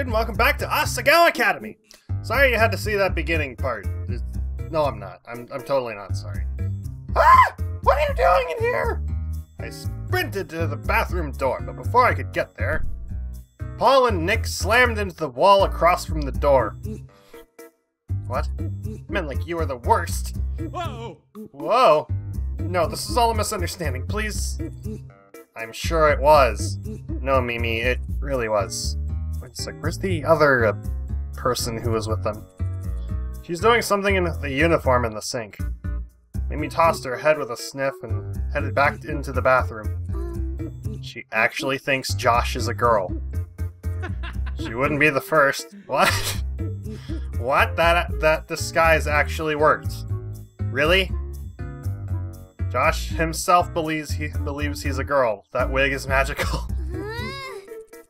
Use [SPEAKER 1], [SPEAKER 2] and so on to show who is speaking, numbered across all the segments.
[SPEAKER 1] and welcome back to Asagao Academy. Sorry you had to see that beginning part. No, I'm not. I'm totally not sorry. Ah! What are you doing in here? I sprinted to the bathroom door, but before I could get there, Paul and Nick slammed into the wall across from the door. What? I meant like you were the worst.
[SPEAKER 2] Whoa!
[SPEAKER 1] Whoa! No, this is all a misunderstanding. Please. I'm sure it was. No, Mimi, it really was. Wait a sec, where's the other person who was with them? She's doing something in the uniform in the sink. Mimi tossed her head with a sniff and headed back into the bathroom. She actually thinks Josh is a girl. She wouldn't be the first. What? What? That disguise actually worked. Really? Josh himself believes he's a girl. That wig is magical.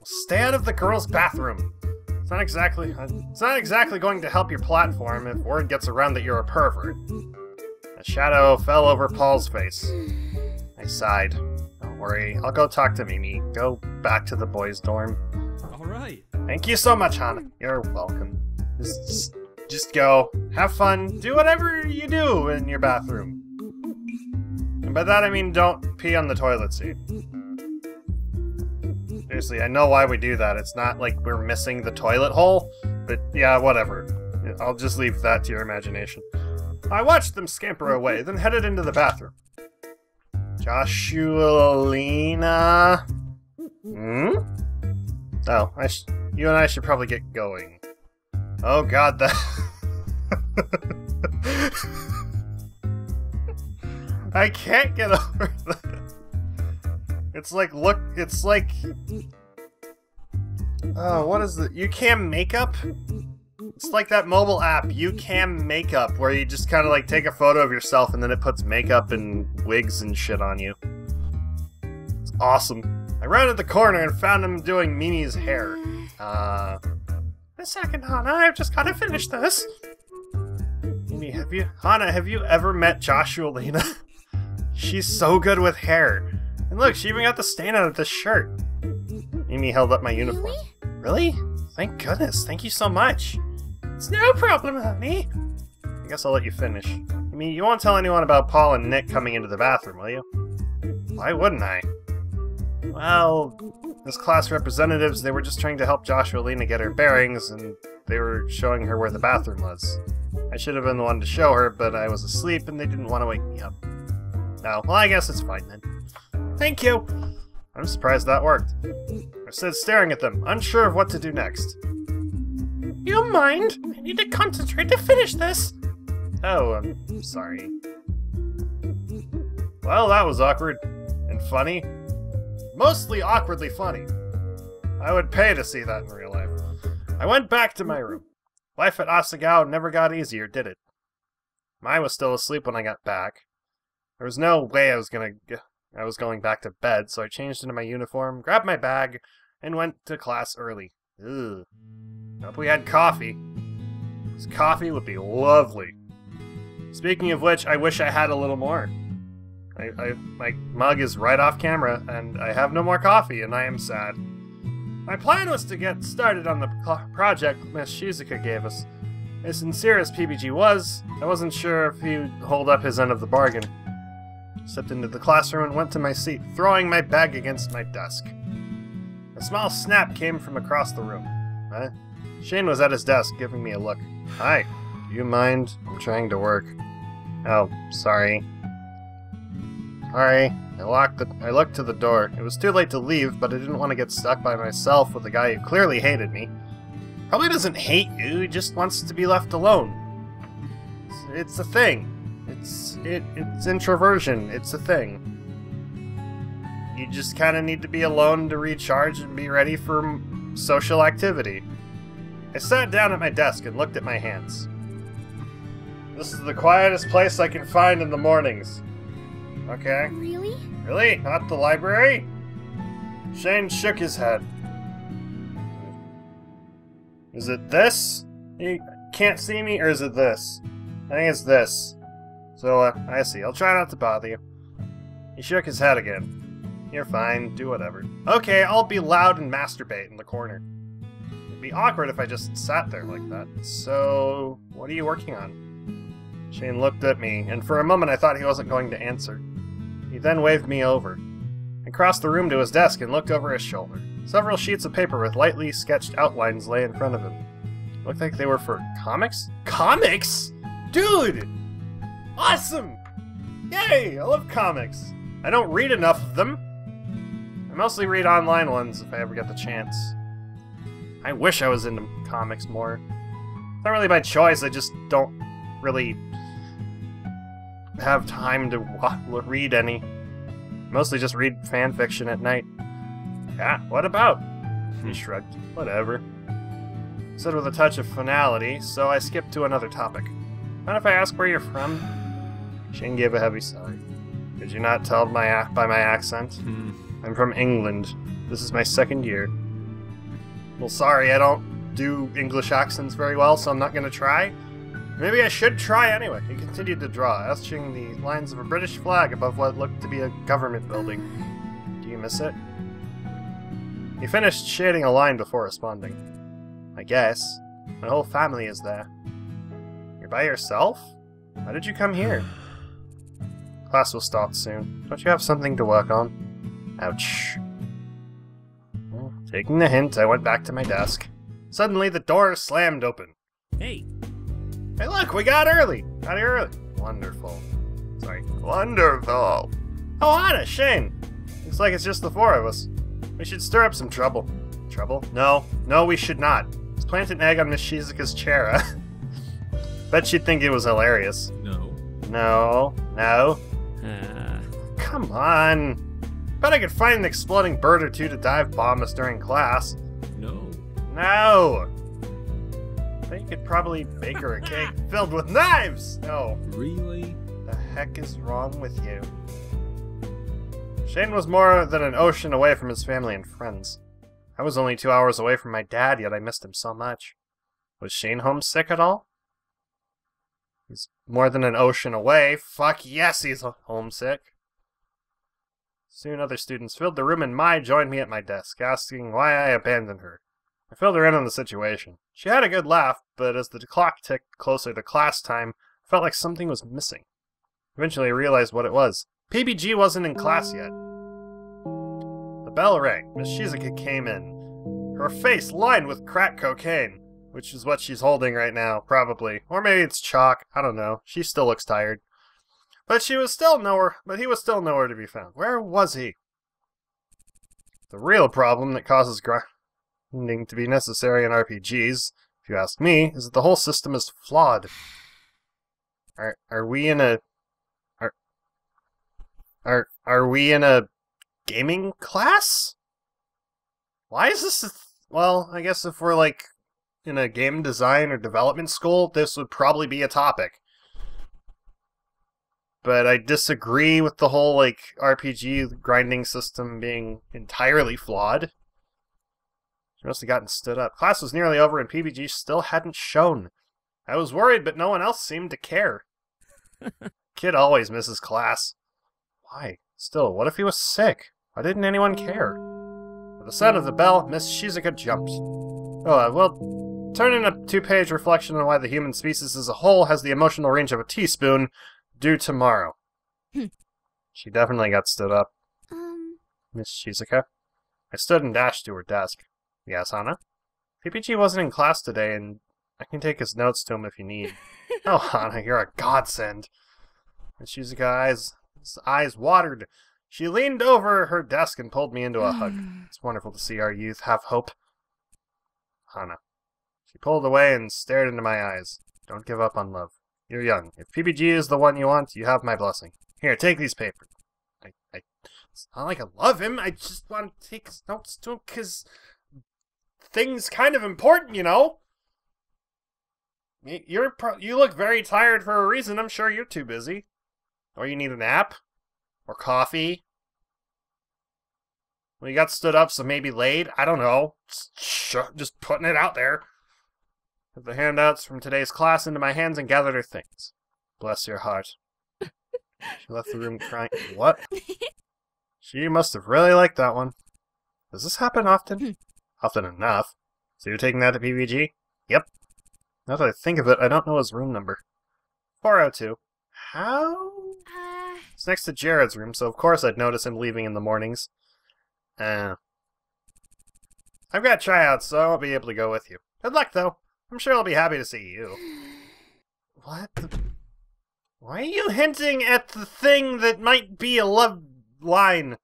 [SPEAKER 1] Stay out of the girls' bathroom. It's not exactly going to help your platform if word gets around that you're a pervert. A shadow fell over Paul's face. I sighed. Don't worry, I'll go talk to Mimi. Go back to the boys' dorm.
[SPEAKER 2] Alright.
[SPEAKER 1] Thank you so much, Hana. You're welcome. Just go. Have fun. Do whatever you do in your bathroom. And by that I mean don't pee on the toilet seat. Seriously, I know why we do that. It's not like we're missing the toilet hole, but yeah, whatever. I'll just leave that to your imagination. I watched them scamper away, then headed into the bathroom. Joshua-Lena? Hmm? Oh, you and I should probably get going. Oh god, that... I can't get over that. It's like, look, it's like... Oh, what is it? YouCam Makeup? It's like that mobile app, YouCam Makeup, where you just kind of like take a photo of yourself and then it puts makeup and wigs and shit on you. It's awesome. I rounded the corner and found him doing Mimi's hair. A second, Hana, I've just gotta finish this. Mimi, Hana, have you ever met Joshua-Lena? She's so good with hair. And look, she even got the stain out of this shirt. Mimi held up my uniform. Really? Thank goodness. Thank you so much. It's no problem, honey. I guess I'll let you finish. Mimi, you won't tell anyone about Paul and Nick coming into the bathroom, will you? Why wouldn't I? Well, as class representatives, they were just trying to help Joshua-Lena get her bearings, and they were showing her where the bathroom was. I should have been the one to show her, but I was asleep and they didn't want to wake me up. No, well, I guess it's fine then. Thank you! I'm surprised that worked. I stood staring at them, unsure of what to do next. You don't mind? I need to concentrate to finish this! Oh, I'm sorry. Well, that was awkward. And funny. Mostly awkwardly funny. I would pay to see that in real life. I went back to my room. Life at Asagao never got easier, did it? Mai was still asleep when I got back. There was no way I was going back to bed, so I changed into my uniform, grabbed my bag, and went to class early. Ugh. Hope we had coffee. This coffee would be lovely. Speaking of which, I wish I had a little more. My mug is right off camera, and I have no more coffee, and I am sad. My plan was to get started on the project Miss Shizuka gave us. As sincere as PBG was, I wasn't sure if he'd hold up his end of the bargain. Stepped into the classroom and went to my seat, throwing my bag against my desk. A small snap came from across the room. Shane was at his desk, giving me a look. Hi, do you mind? I'm trying to work. Oh, sorry. Sorry. I looked to the door. It was too late to leave, but I didn't want to get stuck by myself with a guy who clearly hated me. Probably doesn't hate you, he just wants to be left alone. It's a thing. It's introversion. It's a thing. You just kind of need to be alone to recharge and be ready for social activity. I sat down at my desk and looked at my hands. This is the quietest place I can find in the mornings. Okay.
[SPEAKER 3] Really?
[SPEAKER 1] Really? Not the library? Shane shook his head. Is it this? You can't see me, or is it this? I think it's this. So, I see. I'll try not to bother you. He shook his head again. You're fine. Do whatever. Okay, I'll be loud and masturbate in the corner. be awkward if I just sat there like that. So, what are you working on? Shane looked at me, and for a moment I thought he wasn't going to answer. He then waved me over. I crossed the room to his desk and looked over his shoulder. Several sheets of paper with lightly sketched outlines lay in front of him. Looked like they were for comics? Comics? Dude! Awesome! Yay! I love comics. I don't read enough of them. I mostly read online ones if I ever get the chance. I wish I was into comics more. Not really by choice, I just don't really have time to read any. Mostly just read fan fiction at night. Yeah, what about? He shrugged. Whatever. He said with a touch of finality, so I skipped to another topic. Mind if I ask where you're from? Shane gave a heavy sigh. Could you not tell by my accent? I'm from England. This is my second year. Well, sorry, I don't do English accents very well, so I'm not gonna try. Maybe I should try anyway. He continued to draw, etching the lines of a British flag above what looked to be a government building. Do you miss it? He finished shading a line before responding. I guess. My whole family is there. You're by yourself? Why did you come here? Class will start soon. Don't you have something to work on? Ouch. Well, taking the hint, I went back to my desk. Suddenly, the door slammed open.
[SPEAKER 2] Hey!
[SPEAKER 1] Hey look, we got early! Got here early. Wonderful. Sorry. Wonderful! Oh, Hana, Shane! Looks like it's just the four of us. We should stir up some trouble. Trouble? No. No, we should not. Let's plant an egg on Miss Shizuka's chair, Bet she'd think it was hilarious.
[SPEAKER 2] No.
[SPEAKER 1] No. No. Come on. Bet I could find an exploding bird or two to dive bomb us during class.
[SPEAKER 2] No.
[SPEAKER 1] No! I bet you could probably bake her a cake filled with knives! No.
[SPEAKER 2] Really?
[SPEAKER 1] The heck is wrong with you? Shane was more than an ocean away from his family and friends. I was only 2 hours away from my dad, yet I missed him so much. Was Shane homesick at all? He's more than an ocean away. Fuck yes, he's homesick. Soon other students filled the room and Mai joined me at my desk, asking why I abandoned her. I filled her in on the situation. She had a good laugh, but as the clock ticked closer to class time, I felt like something was missing. Eventually I realized what it was. PBG wasn't in class yet. The bell rang. Miss Shizuka came in. Her face lined with crack cocaine, which is what she's holding right now, probably. Or maybe it's chalk. I don't know. She still looks tired. But he was still nowhere to be found. Where was he? The real problem that causes grinding to be necessary in RPGs, if you ask me, is that the whole system is flawed. Are we in a Are we in a gaming class? Why is this well, I guess if we're like in a game design or development school, this would probably be a topic. But I disagree with the whole like RPG grinding system being entirely flawed. She must have gotten stood up. Class was nearly over and PBG still hadn't shown. I was worried, but no one else seemed to care. Kid always misses class. Why? Still, what if he was sick? Why didn't anyone care? With the sound of the bell, Miss Shizuka jumped. Oh, well, turn in a 2-page reflection on why the human species as a whole has the emotional range of a teaspoon, due tomorrow. She definitely got stood up. Miss Shizuka? I stood and dashed to her desk. Yes, Hana? PPG wasn't in class today, and I can take his notes to him if you need. Oh, Hana, you're a godsend. Miss Shizuka's eyes watered. She leaned over her desk and pulled me into a hug. It's wonderful to see our youth have hope. Hana. She pulled away and stared into my eyes. Don't give up on love. You're young. If PPG is the one you want, you have my blessing. Here, take these papers. It's not like I love him. I just want to take his notes to him because things kind of important, you know? You look very tired for a reason. I'm sure you're too busy. Or you need a nap? Or coffee? Well, you got stood up, so maybe laid? I don't know. Just putting it out there. Put the handouts from today's class into my hands and gathered her things. Bless your heart. She left the room crying. What? She must have really liked that one. Does this happen often? Often enough. So you're taking that to PVG? Yep. Now that I think of it, I don't know his room number. 402. How? It's next to Jared's room, so of course I'd notice him leaving in the mornings. I've got tryouts, so I won't be able to go with you. Good luck, though. I'm sure I'll be happy to see you. What the... Why are you hinting at the thing that might be a love line?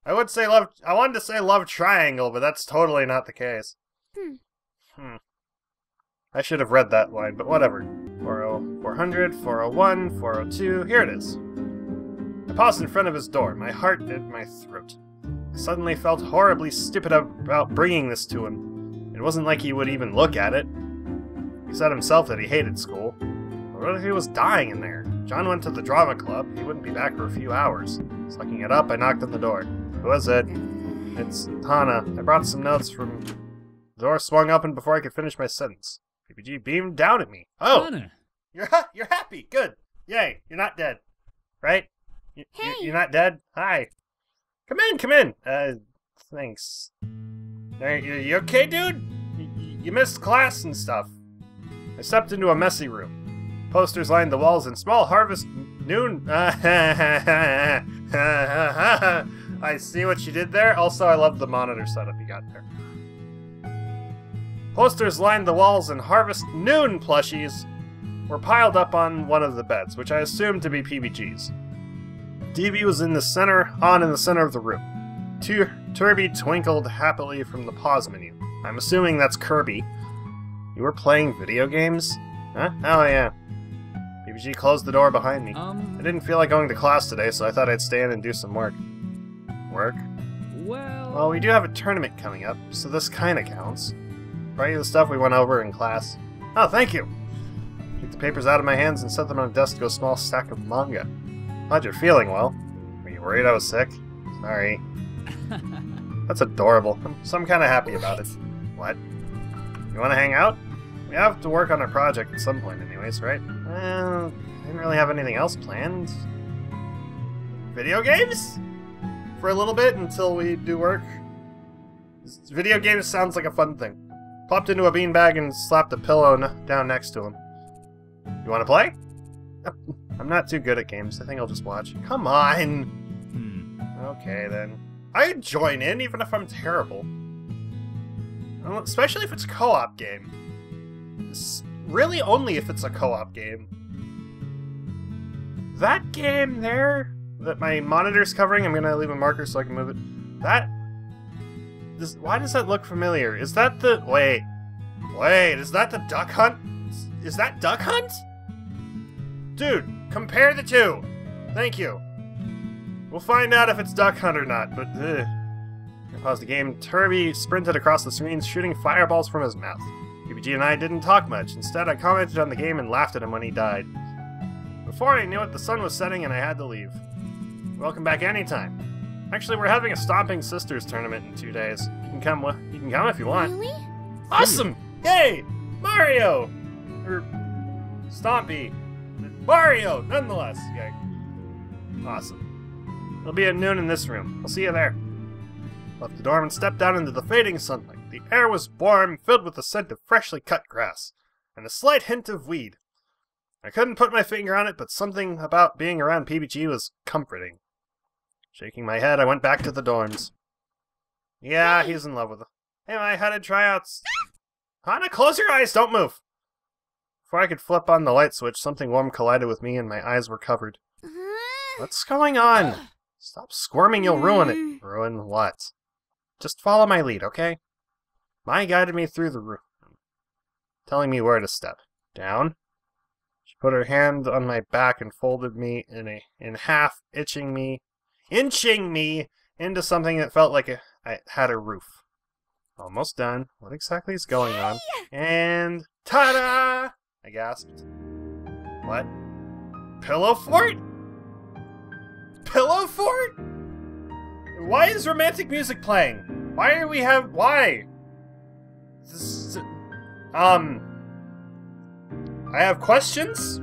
[SPEAKER 1] I wanted to say love triangle, but that's totally not the case. I should have read that line, but whatever. 400, 401, 402, here it is. I paused in front of his door, my heart in my throat. I suddenly felt horribly stupid about bringing this to him. It wasn't like he would even look at it. He said himself that he hated school. But what if he was dying in there? John went to the drama club. He wouldn't be back for a few hours. Sucking it up, I knocked on the door. Who is it? It's Hana. I brought some notes from... The door swung open before I could finish my sentence. PPG beamed down at me. Oh!
[SPEAKER 2] Hana.
[SPEAKER 1] You're happy. Good. Yay. You're not dead. Right? You're not dead? Hi. Come in. Thanks. You okay, dude? You missed class and stuff. I stepped into a messy room. Posters lined the walls and small harvest noon... I see what you did there. Also, I love the monitor setup you got there. Posters lined the walls and Harvest Noon plushies were piled up on one of the beds, which I assumed to be PBG's. TV was in the center of the room. Kirby twinkled happily from the pause menu. I'm assuming that's Kirby. You were playing video games? Huh? Oh yeah. PBG closed the door behind me. I didn't feel like going to class today, so I thought I'd stay in and do some work. Work? Well, we do have a tournament coming up, so this kinda counts. Brought you the stuff we went over in class. Oh, thank you! Took the papers out of my hands and set them on a desk to a small stack of manga. Glad you're feeling well. Were you worried I was sick? Sorry. That's adorable. So I'm kinda happy about it. What? You wanna hang out? We have to work on our project at some point anyways, right? Well, I didn't really have anything else planned. Video games? For a little bit until we do work. Video games sounds like a fun thing. Popped into a beanbag and slapped a pillow down next to him. You want to play? I'm not too good at games. I think I'll just watch. Come on! Okay, then. I'd join in, even if I'm terrible. Well, especially if it's a co-op game. Really only if it's a co-op game. That game there, that my monitor's covering, I'm gonna leave a marker so I can move it. Why does that look familiar? Is that the... Wait, is that the Duck Hunt? Is that Duck Hunt? Dude, compare the two! Thank you. We'll find out if it's Duck Hunt or not, but... I paused the game. Kirby sprinted across the screen, shooting fireballs from his mouth. PBG and I didn't talk much. Instead, I commented on the game and laughed at him when he died. Before I knew it, the sun was setting and I had to leave. Welcome back anytime. Actually, we're having a Stomping Sisters tournament in 2 days. You can come if you want.
[SPEAKER 3] Really?
[SPEAKER 1] Awesome! Yay! Mario! Or Stompy. Mario, nonetheless. Yay. Awesome. It'll be at noon in this room. I'll see you there. Left the dorm and stepped out into the fading sunlight. The air was warm, filled with the scent of freshly cut grass, and a slight hint of weed. I couldn't put my finger on it, but something about being around PBG was comforting. Shaking my head, I went back to the dorms. Yeah, he's in love with her. Hey, I had tryouts. Hana, close your eyes, don't move! Before I could flip on the light switch, something warm collided with me and my eyes were covered. What's going on? Stop squirming, you'll ruin it. Ruin what? Just follow my lead, okay? Mai guided me through the room, telling me where to step. Down. She put her hand on my back and folded me in half, inching me into something that felt like I had a roof. Almost done. What exactly is going on? And ta-da! I gasped. What? Pillow fort? Pillow fort? Why is romantic music playing? Why? This, I have questions?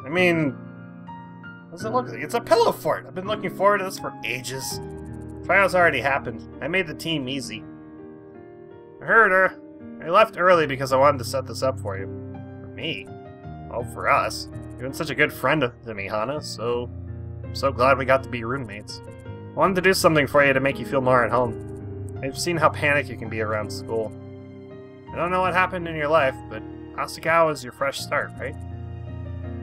[SPEAKER 1] I mean, what does it look like? It's a pillow fort. I've been looking forward to this for ages. Trials already happened. I made the team easy. I heard her. I left early because I wanted to set this up for you. For me? Oh, for us. You've been such a good friend to me, Hana, so... I'm so glad we got to be roommates. I wanted to do something for you to make you feel more at home. I've seen how panicked you can be around school. I don't know what happened in your life, but Asagao is your fresh start, right?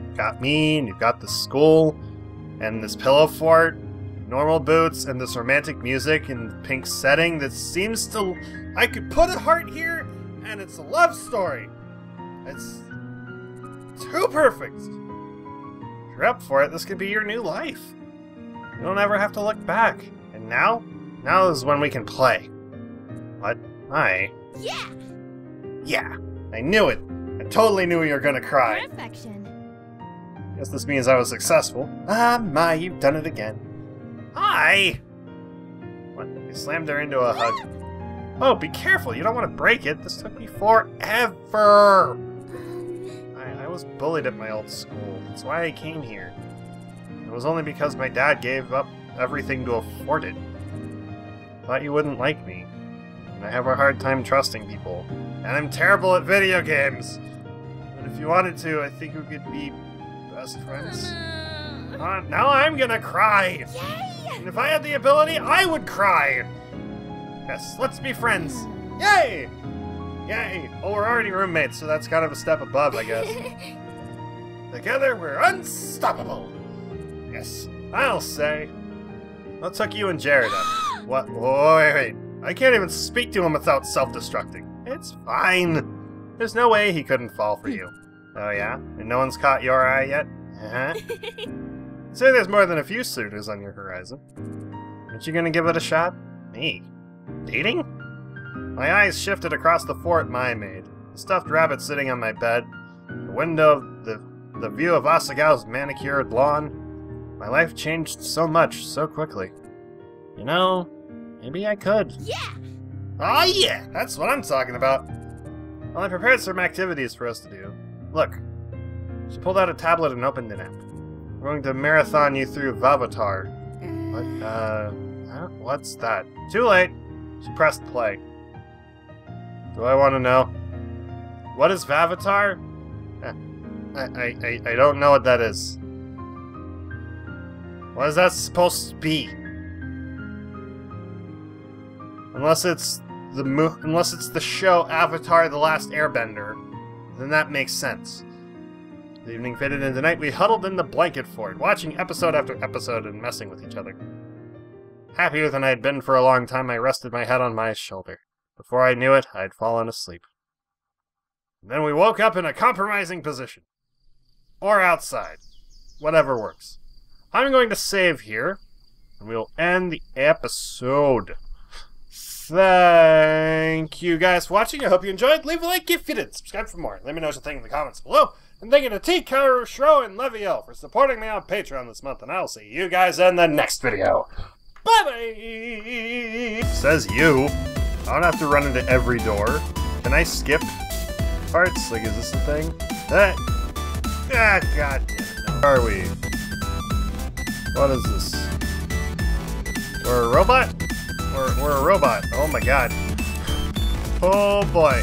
[SPEAKER 1] You've got me, and you've got the school, and this pillow fort, normal boots, and this romantic music and pink setting that seems to... I could put a heart here, and it's a love story. It's too perfect. If you're up for it, this could be your new life. You don't ever have to look back. And now? Now is when we can play. What?
[SPEAKER 2] Yeah!
[SPEAKER 1] Yeah! I knew it! I totally knew you were gonna cry.
[SPEAKER 2] Perfection.
[SPEAKER 1] Guess this means I was successful. Ah, my, you've done it again. Hi! What? You slammed her into a hug. Oh, be careful! You don't want to break it! This took me forever! I was bullied at my old school. That's why I came here. It was only because my dad gave up everything to afford it. Thought you wouldn't like me. And I have a hard time trusting people. And I'm terrible at video games! But if you wanted to, I think we could be best friends. Now I'm gonna cry!
[SPEAKER 2] Yay!
[SPEAKER 1] And if I had the ability, I would cry! Yes, let's be friends! Yay! Yay! Well, we're already roommates, so that's kind of a step above, I guess. Together, we're unstoppable! Yes, I'll say. What took you and Jared up? What? Whoa, wait. I can't even speak to him without self-destructing. It's fine. There's no way he couldn't fall for you. Oh yeah? And no one's caught your eye yet? Uh-huh. Say there's more than a few suitors on your horizon. Aren't you gonna give it a shot? Me? Dating? My eyes shifted across the fort Mai made. The stuffed rabbit sitting on my bed. The window, the view of Asagao's manicured lawn. My life changed so much, so quickly. You know, maybe I could.
[SPEAKER 2] Yeah!
[SPEAKER 1] Oh yeah! That's what I'm talking about! Well, I prepared some activities for us to do. Look. She pulled out a tablet and opened an app. We're going to marathon you through Vavatar. What, what's that? Too late! She pressed play. Do I want to know? What is Vavatar? I don't know what that is. What is that supposed to be? Unless it's the show Avatar: The Last Airbender, then that makes sense. The evening faded into night. We huddled in the blanket fort, watching episode after episode and messing with each other. Happier than I had been for a long time, I rested my head on Mai's shoulder. Before I knew it, I had fallen asleep. And then we woke up in a compromising position. Or outside. Whatever works. I'm going to save here, and we'll end the episode. Thank you guys for watching. I hope you enjoyed. Leave a like if you did. Subscribe for more. Let me know what you think in the comments below. And thank you to T. Karu, Shro, and Leviel for supporting me on Patreon this month. And I'll see you guys in the next video. Bye-bye! Says you. I don't have to run into every door. Can I skip parts? Like, is this the thing? God damn it. Where are we? What is this? We're a robot? We're a robot. Oh my god. Oh boy.